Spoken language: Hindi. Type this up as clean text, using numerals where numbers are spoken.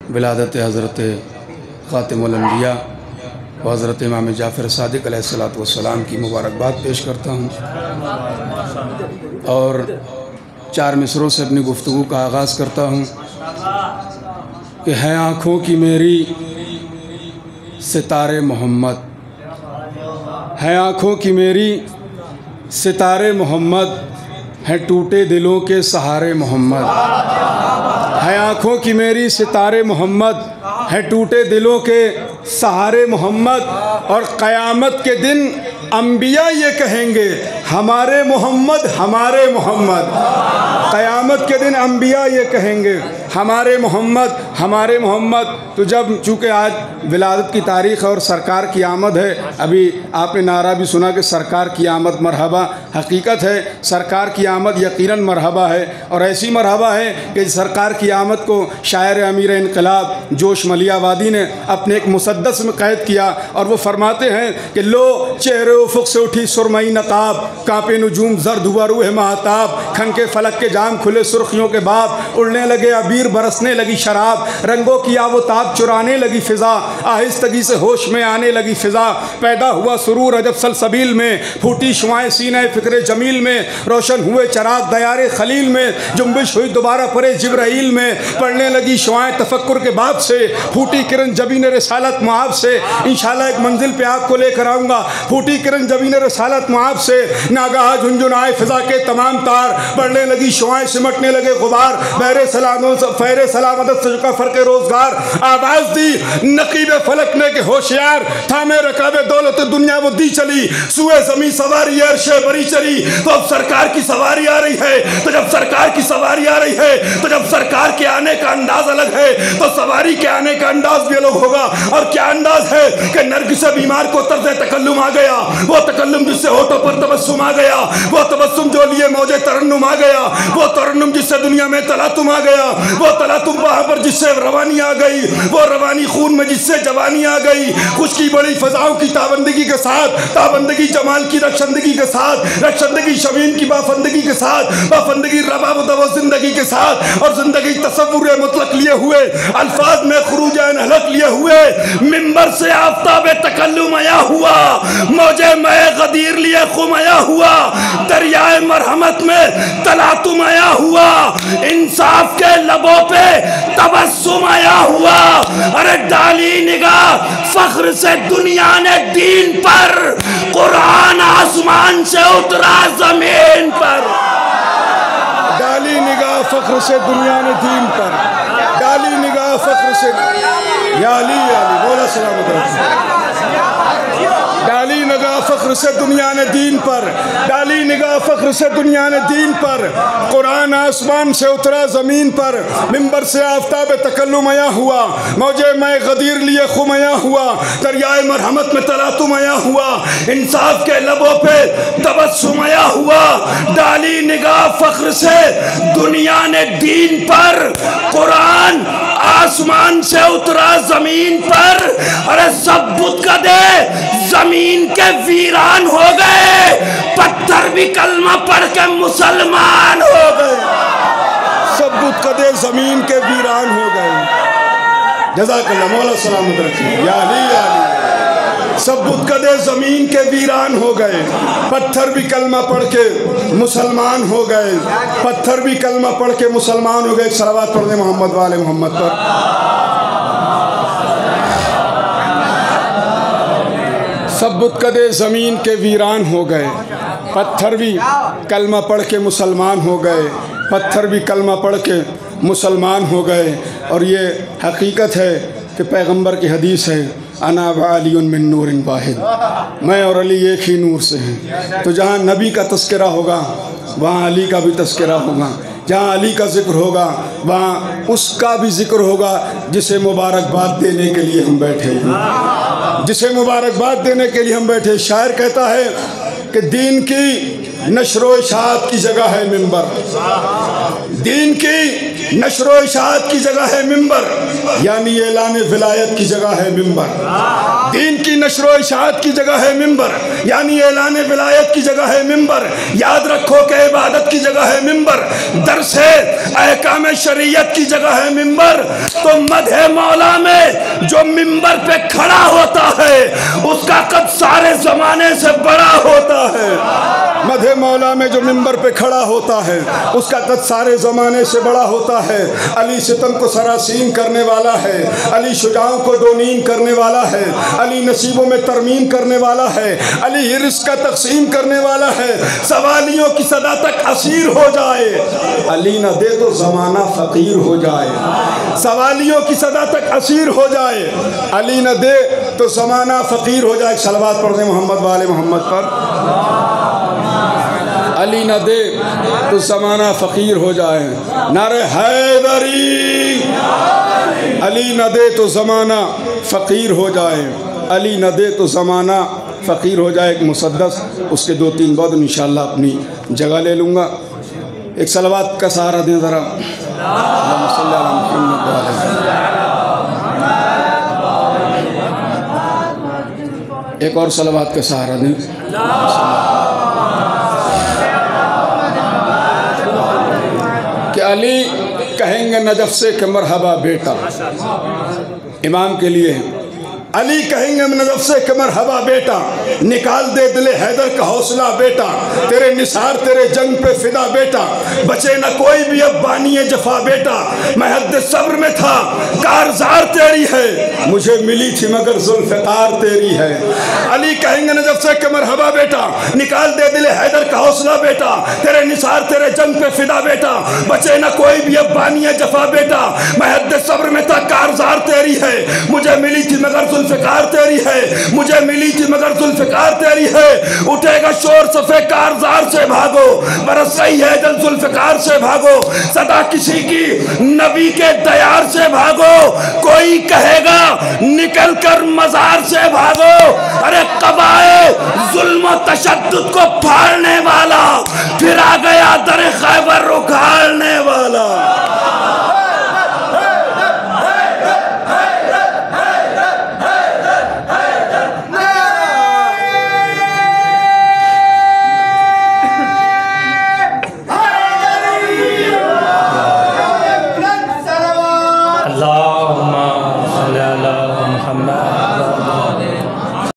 विलादत हज़रत ख़ातिमुल अंबिया व हज़रत इमाम जाफ़र सादिक़ अलैहिस्सलातु वस्सलाम की मुबारकबाद पेश करता हूँ और 4 मिसरों से अपनी गुफ्तगू का आगाज़ करता हूँ कि है आँखों की मेरी सितारे मोहम्मद, है आँखों की मेरी सितारे मोहम्मद, हैं टूटे दिलों के सहारे मोहम्मद, है आँखों की मेरी सितारे मोहम्मद, हैं टूटे दिलों के सहारे मोहम्मद। और क़यामत के दिन अंबिया ये कहेंगे हमारे मोहम्मद हमारे मोहम्मद। क़यामत के दिन अंबिया ये कहेंगे हमारे मोहम्मद हमारे मोहम्मद। तो जब चूँकि आज विलादत की तारीख़ और सरकार की आमद है, अभी आपने नारा भी सुना कि सरकार की आमद मरहबा। हकीकत है सरकार की आमद यकीनन मरहबा है, और ऐसी मरहबा है कि सरकार की आमद को शायर अमीर इनकलाब जोश मलियावादी ने अपने एक मुसद्दस में कैद किया, और वो फरमाते हैं कि लो चेहरे उफ़ुक़ से उठी सुरमई नकाब, कांपे नुजूम जर्द हुआ रूह महताब, खन के फलक के जाम खुले सुर्खियों के बाप, उड़ने लगे अबीर बरसने लगी शराब, रंगों की आवताब चुराने लगी फ़िज़ा, आहिस्तगी से होश में आने लगी फ़िज़ा, पैदा हुआ सुरूर अजब सलसबील में, फूटी शुआएं सीने फ़िक्र जमील में, रोशन हुए चराग दयारे खलील में, जुम्बिश हुई दोबारा परे जिब्राइल में, पढ़ने लगी शुआएं तफक्कुर के बाब से, फूटी किरण जबीन रिसालत मुआब से, इंशाअल्लाह एक मंजिल पे आपको लेकर आऊँगा, फूटी किरण जबीन रिसालत मुआब से, नागाह झुंझुनाए फ़िज़ा के तमाम तार, बढ़ने लगी शुआएं सिमटने लगे गुबार, बहरे सलामों फहरे सलामत से झुका फ़र्क़ रोज़गार, आवाज़ दी नकीब फलक ने के होशियार, थामे रकाबे दौलत दुनिया वो दी चली, सुए ज़मीं सवारी अर्श बरी चली। तो अब सरकार की सवारी आ रही है, तो जब सरकार की सवारी आ रही है, तो जब सरकार के आने का अंदाज अलग है, तो सवारी के आने का अंदाज भी अलग होगा। और क्या अंदाज है कि नरगिस बीमार को तर्ज़ तकल्लुम आ गया, वो तकल्लुम जिससे होठों पर तबस्सुम आ गया, वो तबस्सुम जो लिए मौजे तरन्नुम आ गया, वो तरन्नुम जिससे दुनिया में तलातुम आ गया, वो तलातुम वहाँ पर जिससे रवानी आ गई, वो रवानी खून में जिससे जवानी आ गई, खुशकी बड़ी फ़ज़ाओं की ताबंदगी के साथ, ताबंदगी जमाल की रक्षंदगी के साथ, रक्षंदगी शमीम की बाफंदगी के साथ, बाफंदगी रबाब दवो ज़िंदगी के साथ, और ज़िंदगी तसव्वुर मुतलक लिए हुए, अल्फाज में खुरूज हलक लिए हुए, मिंबर से आफ़ताब तकल्लुम आया हुआ, मौजे मैं गदीर लिए खुम आया हुआ, दरियाए मरहमत में तलातुम आया हुआ, इंसाफ के लबों पे तबस्सुम आया हुआ। अरे डाली निगाह फख्र से दुनिया ने दीन पर, कुरान आसमान से उतरा जमीन पर। डाली निगाह फख्र से दुनिया ने दीन पर, डाली निगाह फख्र से या अली बोला सलामत रखो। डाली निगाह फख्र से दुनिया ने दीन पर, डाली निगाह फख्र से दुनिया ने दीन पर, कुरान आसमान से उतरा ज़मीन पर, मिंबर से आफ़ताब तकल्लुम आया हुआ, मौजे मैं गदीर लिए खुम आया हुआ, दरियाए मरहमत में तलातुम आया हुआ, इंसाफ के लबों पे तबस्सुम आया हुआ। डाली निगाह फख्र से दुनिया ने दीन पर, कुरान आसमान से उतरा ज़मीन पर। अरे सब बुत कदे ज़मीन के वीरान हो गए, पत्थर भी कलमा पढ़ के मुसलमान हो गए। सब बुत कदे ज़मीन के वीरान हो गए। जज़ाकल्लाह मौला सलामत रखिए या अली। सब बुत कदे ज़मीन के वीरान हो गए, पत्थर भी कलमा पढ़ के मुसलमान हो गए, पत्थर भी कलमा पढ़ के मुसलमान हो गए। सलावत पढ़ दे मोहम्मद वाले मोहम्मद पर। सब बुत कदे ज़मीन के वीरान हो गए, पत्थर भी कलमा पढ़ के मुसलमान हो गए, पत्थर भी कलमा पढ़ के मुसलमान हो गए। और ये हकीकत है कि पैगंबर की हदीस है, अना व अलीउन मिन नूरिन वाहिद, मैं और अली एक ही नूर से हैं। तो जहाँ नबी का तज़किरा होगा वहाँ अली का भी तज़किरा होगा, जहाँ अली का ज़िक्र होगा वहाँ उसका भी ज़िक्र होगा जिसे मुबारकबाद देने के लिए हम बैठे हैं, जिसे मुबारकबाद देने के लिए हम बैठे। शायर कहता है कि दीन की नशरो इशाअत की जगह है मिंबर, दीन की नशरो इशाअत की जगह है मिंबर, यानी ऐलान विलायत की जगह है मिंबर। दीन की नशरो इशाअत की जगह है मिंबर, यानी ऐलान विलायत की जगह है मिंबर। याद रखो कि इबादत की जगह है मिंबर, दरसे अहकाम शरीयत की जगह है मिंबर। तो मदह मौला में जो मिंबर पे खड़ा होता है उसका कद सारे जमाने से बड़ा होता है। मदह मौला में जो मिंबर पे खड़ा होता है उसका कद सारे ज़माने से बड़ा होता है। अली सितम को सरासीन करने वाला है, अली शुजाओं को दोनीन करने वाला है, अली नसीबों में तरमीम करने वाला है, अली रिस्क का तकसीम करने वाला है। सवालियों की सदा तक असीर हो जाए, अली न दे तो ज़माना फ़कीर हो जाए। सवालियों की सदा तक असीर हो जाए, अली न दे तो ज़माना फ़कीर हो जाए। सलवात पढ़ दे मोहम्मद वाले मोहम्मद पर। अली न दे तो ज़माना फ़कीर हो जाए। नारे हैदरी, अली न दे तो ज़माना फ़कीर हो जाए, अली न दे तो ज़माना फ़कीर हो जाए। एक मुसद्दस, उसके 2-3 बाद इंशाअल्लाह अपनी जगह ले लूँगा। एक सलवात का सहारा दें ज़रा। एक और सलवात का सहारा दें। कि अली कहेंगे नजफ से कि मरहबा बेटा, इमाम के लिए अली कहेंगे नजफ से कि मरहबा बेटा, निकाल दे दिले हैदर का हौसला बेटा, तेरे निसार तेरे जंग पे फिदा बेटा, बचे न कोई भी अब बानिए जफा बेटा, मैं हद सब्र में था कारजार तेरी है, मुझे मिली थी मगर जुल्फ़िकार तेरी है। अली कहेंगे नजफ से कि मरहबा बेटा, निकाल दे दिले हैदर का हौसला बेटा, तेरे निसार तेरे जंग पे फिदा बेटा, बचे न कोई भी अब बानिए जफा बेटा, मैं हद सब्र में था कारजार तेरी है, मुझे मिली थी मगर जुल्फ़िकार तेरी है, मुझे मिली थी मगर जुल्फ़िकार तेरी है। उठेगा शोर सफ़े कारजार से भागो, बरस रही है जल जुल्फ़िकार से भागो, सदा किसी की नबी के दयार से भागो, कोई कहेगा निकल कर मज़ार से भागो। अरे कबाए जुल्म तशद्दुद को फाड़ने वाला फिर आ गया दर खैबर रुखार